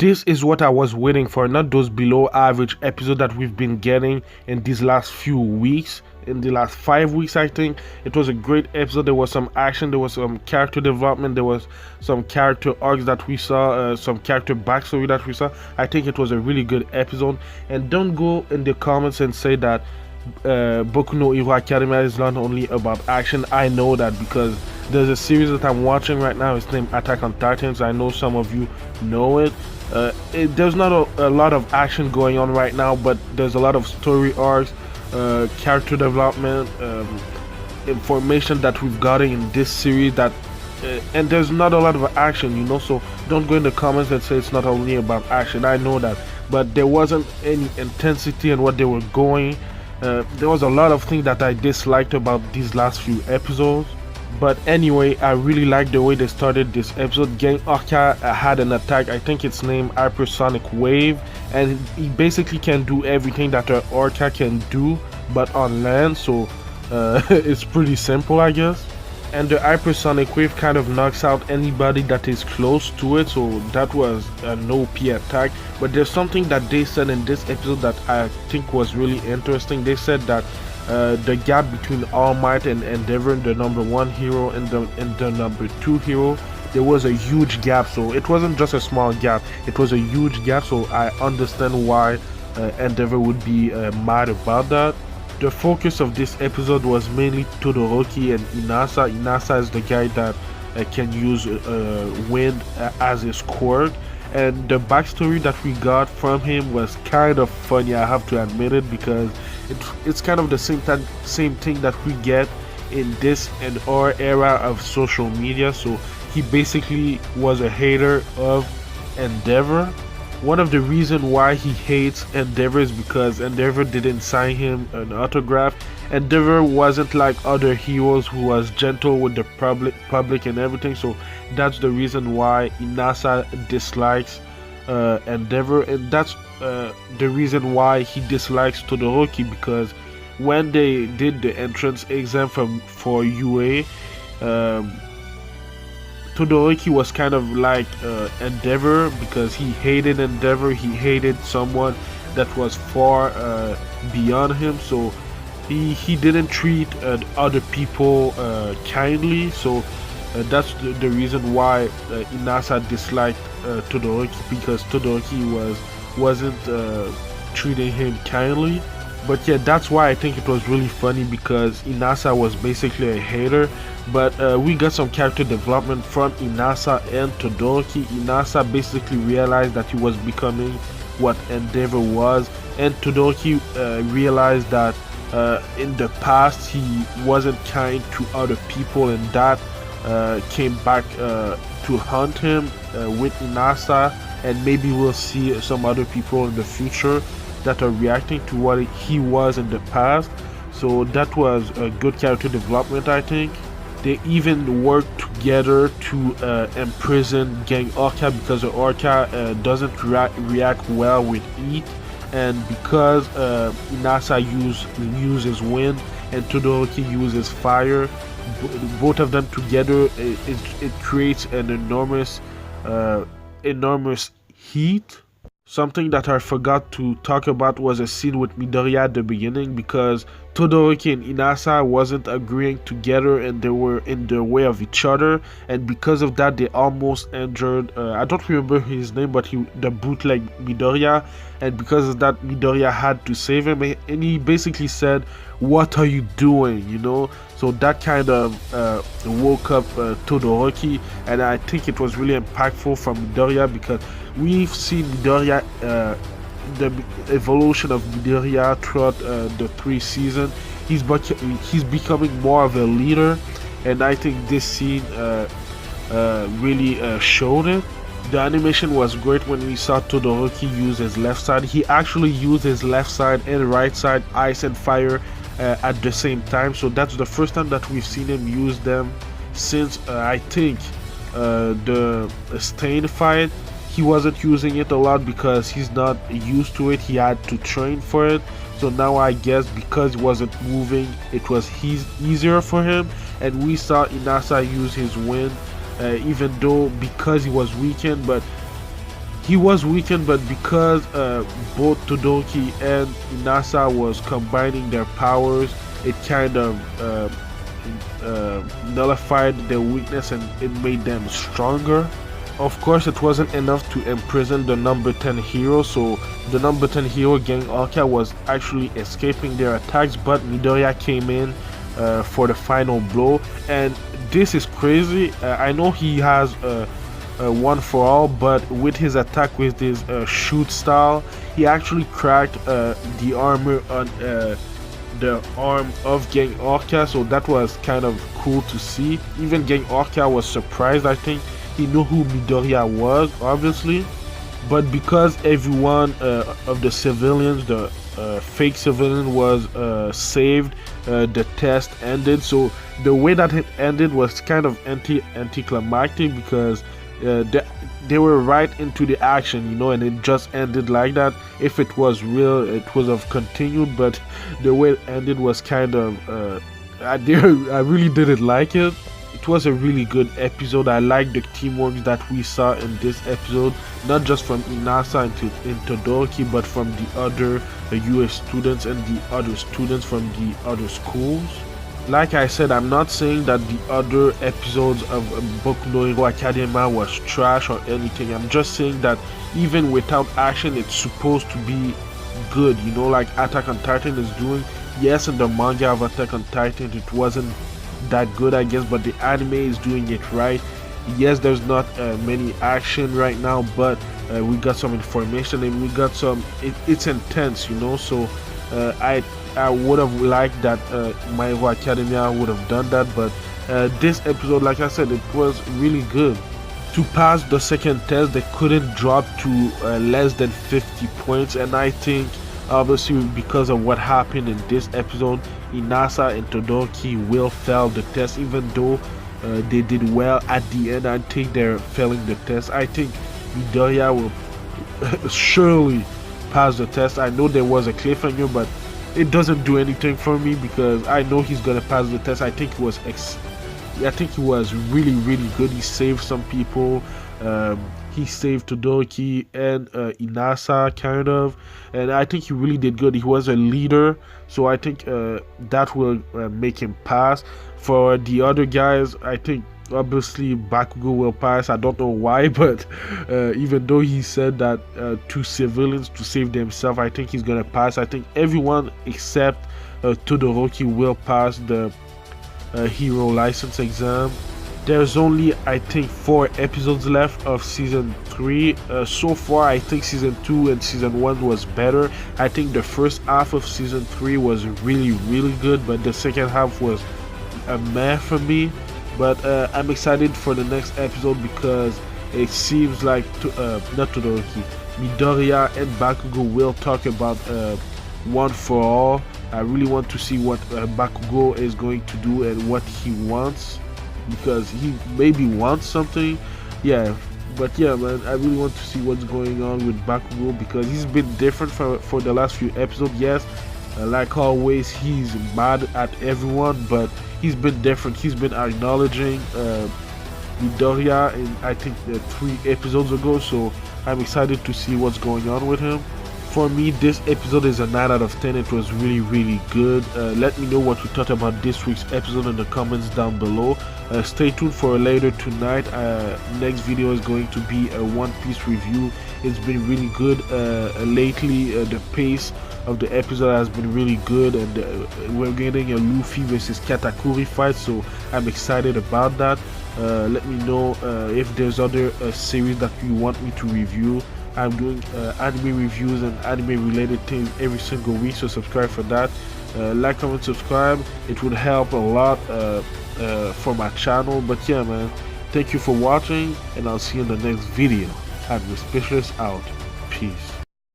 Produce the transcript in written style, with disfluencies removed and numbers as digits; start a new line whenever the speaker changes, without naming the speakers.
this is what I was waiting for, not those below average episodes that we've been getting in these last few weeks. In the last 5 weeks, I think it was a great episode. There was some action, there was some character development, there was some character arcs that we saw, some character backstory that we saw. I think it was a really good episode. And don't go in the comments and say that Boku no Hero Academia is not only about action. I know that because there's a series that I'm watching right now. It's named Attack on Titans. I know some of you know it. There's not a lot of action going on right now, but there's a lot of story arcs, character development, information that we've gotten in this series that and there's not a lot of action, you know, so don't go in the comments and say it's not only about action. I know that, but there wasn't any intensity in what they were going. There was a lot of things that I disliked about these last few episodes. But anyway, I really like the way they started this episode. Gang Orca had an attack, I think it's named Hypersonic Wave, and he basically can do everything that an Orca can do, but on land, so it's pretty simple, I guess. And the Hypersonic Wave kind of knocks out anybody that is close to it, so that was an OP attack. But there's something that they said in this episode that I think was really interesting. They said that the gap between All Might and Endeavor, the number 1 hero, and the number 2 hero, there was a huge gap. So it wasn't just a small gap, it was a huge gap. So I understand why Endeavor would be mad about that. The focus of this episode was mainly Todoroki and Inasa. Inasa is the guy that can use wind as his quirk, and the backstory that we got from him was kind of funny, I have to admit it, because it's kind of the same thing that we get in this and our era of social media. So he basically was a hater of Endeavor. One of the reasons why he hates Endeavor is because Endeavor didn't sign him an autograph. Endeavor wasn't like other heroes who was gentle with the public and everything, so that's the reason why Inasa dislikes Endeavor, and that's the reason why he dislikes Todoroki, because when they did the entrance exam for UA, Todoroki was kind of like Endeavor, because he hated Endeavor, he hated someone that was far beyond him, so he didn't treat other people kindly. So that's the reason why Inasa disliked Todoroki, because Todoroki wasn't treating him kindly. But yeah, that's why I think it was really funny, because Inasa was basically a hater. But we got some character development from Inasa and Todoroki. Inasa basically realized that he was becoming what Endeavor was, and Todoroki realized that in the past he wasn't kind to other people, and that came back to haunt him with Inasa, and maybe we'll see some other people in the future that are reacting to what he was in the past. So that was a good character development, I think. They even worked together to imprison Gang Orca, because the Orca doesn't react well with heat, and because Inasa uses wind and Todoroki uses fire, both of them together, it creates an enormous heat. Something that I forgot to talk about was a scene with Midoriya at the beginning, because Todoroki and Inasa wasn't agreeing together and they were in the way of each other, and because of that they almost injured, I don't remember his name, but the bootleg Midoriya, and because of that Midoriya had to save him, and he basically said, "What are you doing?" you know. So that kind of woke up Todoroki, and I think it was really impactful from Midoriya, because we've seen Midoriya, the evolution of Midoriya throughout the 3 seasons. He's becoming more of a leader, and I think this scene really showed it. The animation was great when we saw Todoroki use his left side. He actually used his left side and right side, ice and fire, at the same time. So that's the first time that we've seen him use them since I think the Stain fight. He wasn't using it a lot because he's not used to it, he had to train for it. So now I guess because he wasn't moving, it was easier for him. And we saw Inasa use his wind, even though because he was weakened, but he was weakened, but because both Todoroki and Inasa was combining their powers, it kind of nullified their weakness and it made them stronger. Of course, it wasn't enough to imprison the number 10 hero, so the number 10 hero, Gang Orca, was actually escaping their attacks, but Midoriya came in for the final blow. And this is crazy. I know he has one for all, but with his attack, with his shoot style, he actually cracked the armor on the arm of Gang Orca, so that was kind of cool to see. Even Gang Orca was surprised. I think he knew who Midoriya was, obviously, but because everyone of the civilians, the fake civilian, was saved, the test ended. So the way that it ended was kind of anticlimactic because they were right into the action, you know, and it just ended like that. If it was real, it would have continued, but the way it ended was kind of I really didn't like it. It was a really good episode. I like the teamwork that we saw in this episode, not just from Inasa and Todoroki, but from the other US students and the other students from the other schools. Like I said, I'm not saying that the other episodes of Boku no Hero Academia was trash or anything. I'm just saying that even without action, it's supposed to be good, you know, like Attack on Titan is doing. Yes, in the manga of Attack on Titan, it wasn't that good, I guess, but the anime is doing it right. Yes, there's not many action right now, but we got some information and we got some. It's intense, you know. So I would have liked that My Hero Academia would have done that, but this episode, like I said, it was really good. To pass the second test, they couldn't drop to less than 50 points, and I think obviously because of what happened in this episode, Inasa and Todoroki will fail the test, even though they did well at the end. I think they're failing the test. I think Midoriya will surely pass the test. I know there was a cliffhanger, but it doesn't do anything for me because I know he's gonna pass the test. I think he was really, really good. He saved some people. He saved Todoroki and Inasa, kind of, and I think he really did good. He was a leader, so I think that will make him pass. For the other guys, I think obviously Bakugo will pass. I don't know why, but even though he said that to civilians to save themselves, I think he's gonna pass. I think everyone except Todoroki will pass the hero license exam. There's only, I think, 4 episodes left of season 3. So far, I think season 2 and season 1 was better. I think the first half of season 3 was really, really good, but the second half was a meh for me. But I'm excited for the next episode because it seems like not Todoroki, Midoriya and Bakugo will talk about One for All. I really want to see what Bakugo is going to do and what he wants, because he maybe wants something. Yeah, but yeah, man, I really want to see what's going on with Bakugo because he's been different for the last few episodes. Yes, like always, he's mad at everyone, but he's been different. He's been acknowledging Midoriya in, I think, 3 episodes ago, so I'm excited to see what's going on with him. For me, this episode is a 9 out of 10. It was really, really good. Let me know what you thought about this week's episode in the comments down below. Stay tuned for later tonight. Next video is going to be a One Piece review. It's been really good lately. The pace of the episode has been really good, and we're getting a Luffy versus Katakuri fight, so I'm excited about that. Let me know if there's other series that you want me to review. I'm doing anime reviews and anime related things every single week, so subscribe for that. Like, comment, subscribe. It would help a lot for my channel. But yeah, man, thank you for watching, and I'll see you in the next video. I'm the Specialist out. Peace.